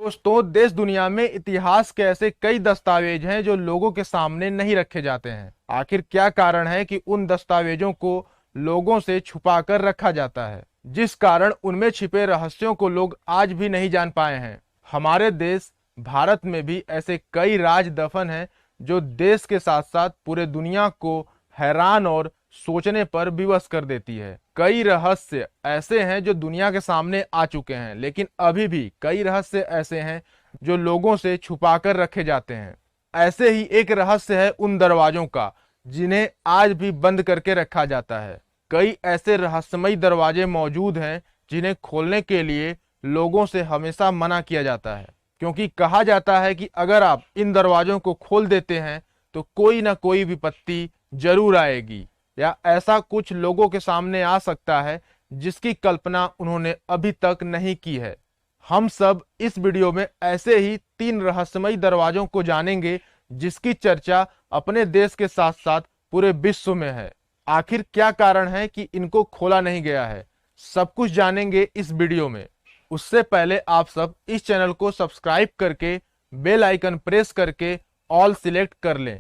दोस्तों, देश दुनिया में इतिहास के ऐसे कई दस्तावेज हैं जो लोगों के सामने नहीं रखे जाते हैं। आखिर क्या कारण है कि उन दस्तावेजों को लोगों से छुपाकर रखा जाता है, जिस कारण उनमें छिपे रहस्यों को लोग आज भी नहीं जान पाए हैं। हमारे देश भारत में भी ऐसे कई राज दफन हैं जो देश के साथ साथ पूरे दुनिया को हैरान और सोचने पर विवश कर देती है। कई रहस्य ऐसे हैं जो दुनिया के सामने आ चुके हैं, लेकिन अभी भी कई रहस्य ऐसे हैं जो लोगों से छुपाकर रखे जाते हैं। ऐसे ही एक रहस्य है उन दरवाजों का जिन्हें आज भी बंद करके रखा जाता है। कई ऐसे रहस्यमयी दरवाजे मौजूद हैं जिन्हें खोलने के लिए लोगों से हमेशा मना किया जाता है, क्योंकि कहा जाता है कि अगर आप इन दरवाजों को खोल देते हैं तो कोई ना कोई विपत्ति जरूर आएगी, या ऐसा कुछ लोगों के सामने आ सकता है जिसकी कल्पना उन्होंने अभी तक नहीं की है। हम सब इस वीडियो में ऐसे ही 3 रहस्यमयी दरवाजों को जानेंगे जिसकी चर्चा अपने देश के साथ साथ पूरे विश्व में है। आखिर क्या कारण है कि इनको खोला नहीं गया है, सब कुछ जानेंगे इस वीडियो में। उससे पहले आप सब इस चैनल को सब्सक्राइब करके बेल आइकन प्रेस करके ऑल सिलेक्ट कर लें।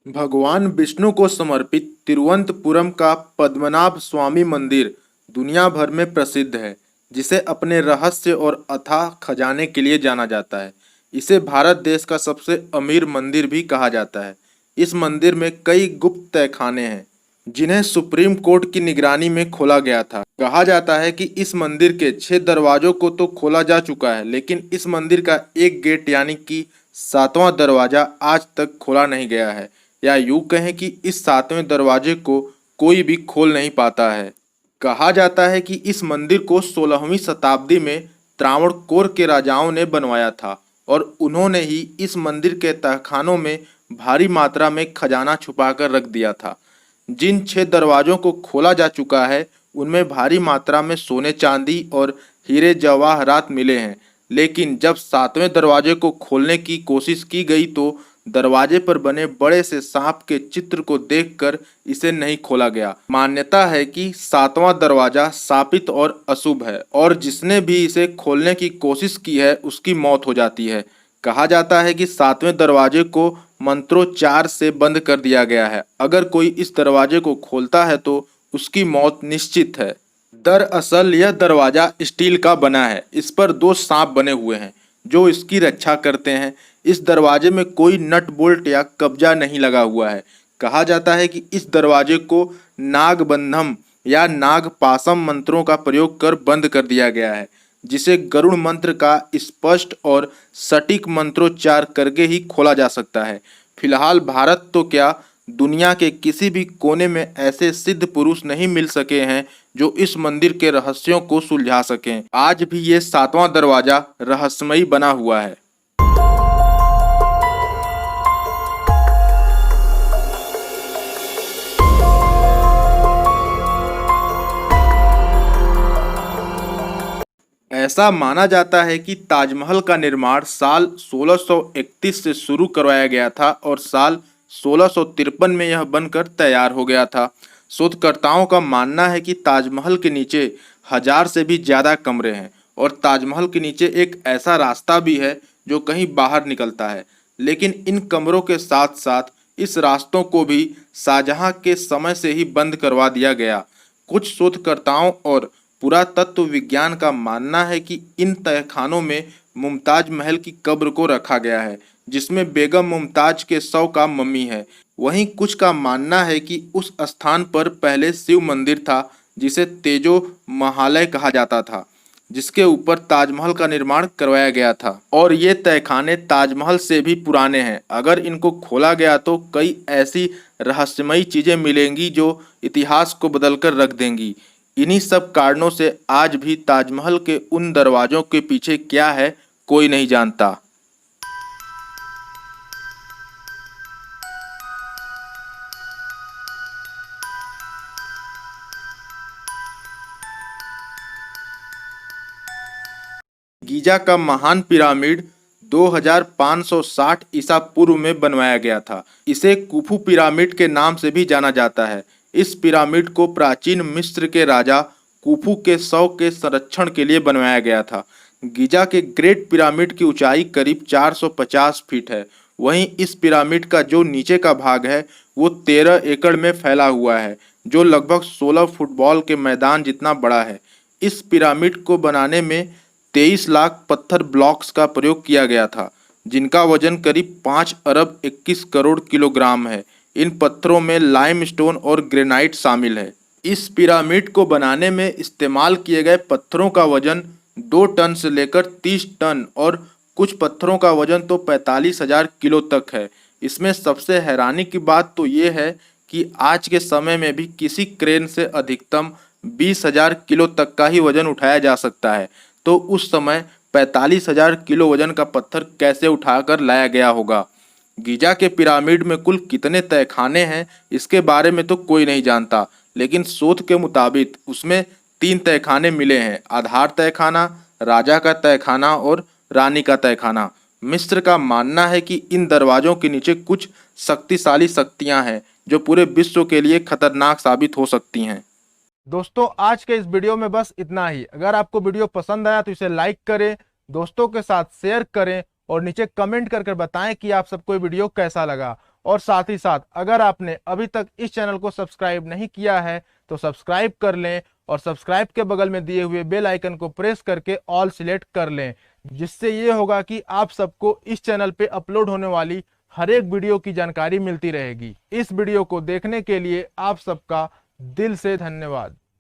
भगवान विष्णु को समर्पित तिरुवनंतपुरम का पद्मनाभ स्वामी मंदिर दुनिया भर में प्रसिद्ध है, जिसे अपने रहस्य और अथाह खजाने के लिए जाना जाता है। इसे भारत देश का सबसे अमीर मंदिर भी कहा जाता है। इस मंदिर में कई गुप्त तहखाने हैं जिन्हें सुप्रीम कोर्ट की निगरानी में खोला गया था। कहा जाता है कि इस मंदिर के 6 दरवाजों को तो खोला जा चुका है, लेकिन इस मंदिर का एक गेट यानी कि 7वां दरवाजा आज तक खोला नहीं गया है, या यूं कहें कि इस 7वें दरवाजे को कोई भी खोल नहीं पाता है। कहा जाता है कि इस मंदिर को 16वीं शताब्दी में त्रावणकोर के राजाओं ने बनवाया था और उन्होंने ही इस मंदिर के तहखानों में भारी मात्रा में खजाना छुपाकर रख दिया था। जिन 6 दरवाजों को खोला जा चुका है उनमें भारी मात्रा में सोने चांदी और हीरे जवाहरात मिले हैं, लेकिन जब 7वें दरवाजे को खोलने की कोशिश की गई तो दरवाजे पर बने बड़े से सांप के चित्र को देखकर इसे नहीं खोला गया। मान्यता है कि 7वां दरवाजा शापित और अशुभ है और जिसने भी इसे खोलने की कोशिश की है उसकी मौत हो जाती है। कहा जाता है कि 7वें दरवाजे को मंत्रोच्चार से बंद कर दिया गया है। अगर कोई इस दरवाजे को खोलता है तो उसकी मौत निश्चित है। दरअसल यह दरवाजा स्टील का बना है। इस पर 2 सांप बने हुए हैं जो इसकी रक्षा करते हैं। इस दरवाजे में कोई नट बोल्ट या कब्जा नहीं लगा हुआ है। कहा जाता है कि इस दरवाजे को नागबंधम या नागपाशम मंत्रों का प्रयोग कर बंद कर दिया गया है, जिसे गरुड़ मंत्र का स्पष्ट और सटीक मंत्रोच्चार करके ही खोला जा सकता है। फिलहाल भारत तो क्या, दुनिया के किसी भी कोने में ऐसे सिद्ध पुरुष नहीं मिल सके हैं जो इस मंदिर के रहस्यों को सुलझा सकें। आज भी ये 7वां दरवाजा रहस्यमयी बना हुआ है। ऐसा माना जाता है कि ताजमहल का निर्माण साल 1631 से शुरू करवाया गया था और साल 1653 में यह बनकर तैयार हो गया था। शोधकर्ताओं का मानना है कि ताजमहल के नीचे 1000 से भी ज़्यादा कमरे हैं और ताजमहल के नीचे एक ऐसा रास्ता भी है जो कहीं बाहर निकलता है। लेकिन इन कमरों के साथ साथ इस रास्तों को भी शाहजहां के समय से ही बंद करवा दिया गया। कुछ शोधकर्ताओं और पुरातत्व विज्ञान का मानना है कि इन तहखानों में मुमताज महल की कब्र को रखा गया है, जिसमें बेगम मुमताज के शव का मम्मी है। वहीं कुछ का मानना है कि उस स्थान पर पहले शिव मंदिर था जिसे तेजो महालय कहा जाता था, जिसके ऊपर ताजमहल का निर्माण करवाया गया था। और ये तहखाने ताजमहल से भी पुराने हैं। अगर इनको खोला गया तो कई ऐसी रहस्यमयी चीजें मिलेंगी जो इतिहास को बदलकर रख देंगी। इन्हीं सब कारणों से आज भी ताजमहल के उन दरवाजों के पीछे क्या है कोई नहीं जानता। गीजा का महान पिरामिड 2560 ईसा पूर्व में बनवाया गया था। इसे कुफू पिरामिड के नाम से भी जाना जाता है। इस पिरामिड को प्राचीन मिस्र के राजा कुफू के शव के संरक्षण के लिए बनवाया गया था। गीजा के ग्रेट पिरामिड की ऊंचाई करीब 450 फीट है। वहीं इस पिरामिड का जो नीचे का भाग है वो 13 एकड़ में फैला हुआ है, जो लगभग 16 फुटबॉल के मैदान जितना बड़ा है। इस पिरामिड को बनाने में 23 लाख पत्थर ब्लॉक्स का प्रयोग किया गया था, जिनका वजन करीब 5 अरब 21 करोड़ किलोग्राम है। इन पत्थरों में लाइमस्टोन और ग्रेनाइट शामिल है। इस पिरामिड को बनाने में इस्तेमाल किए गए पत्थरों का वजन 2 टन से लेकर 30 टन और कुछ पत्थरों का वजन तो 45,000 किलो तक है। इसमें सबसे हैरानी की बात तो ये है कि आज के समय में भी किसी क्रेन से अधिकतम 20,000 किलो तक का ही वजन उठाया जा सकता है। तो उस समय 45,000 किलो वजन का पत्थर कैसे उठाकर लाया गया होगा। गीजा के पिरामिड में कुल कितने तहखाने हैं इसके बारे में तो कोई नहीं जानता, लेकिन शोध के मुताबिक उसमें 3 तहखाने मिले हैं: आधार तहखाना, राजा का तहखाना और रानी का तहखाना। मिस्र का मानना है कि इन दरवाजों के नीचे कुछ शक्तिशाली शक्तियां हैं जो पूरे विश्व के लिए खतरनाक साबित हो सकती हैं। दोस्तों, आज के इस वीडियो में बस इतना ही। अगर आपको वीडियो पसंद आया तो इसे लाइक करें, दोस्तों के साथ शेयर करें और नीचे कमेंट करके बताएं कि आप सबको ये वीडियो कैसा लगा। और साथ ही साथ अगर आपने अभी तक इस चैनल को सब्सक्राइब नहीं किया है तो सब्सक्राइब कर लें और सब्सक्राइब के बगल में दिए हुए बेल आइकन को प्रेस करके ऑल सिलेक्ट कर लें, जिससे ये होगा कि आप सबको इस चैनल पे अपलोड होने वाली हर एक वीडियो की जानकारी मिलती रहेगी। इस वीडियो को देखने के लिए आप सबका दिल से धन्यवाद।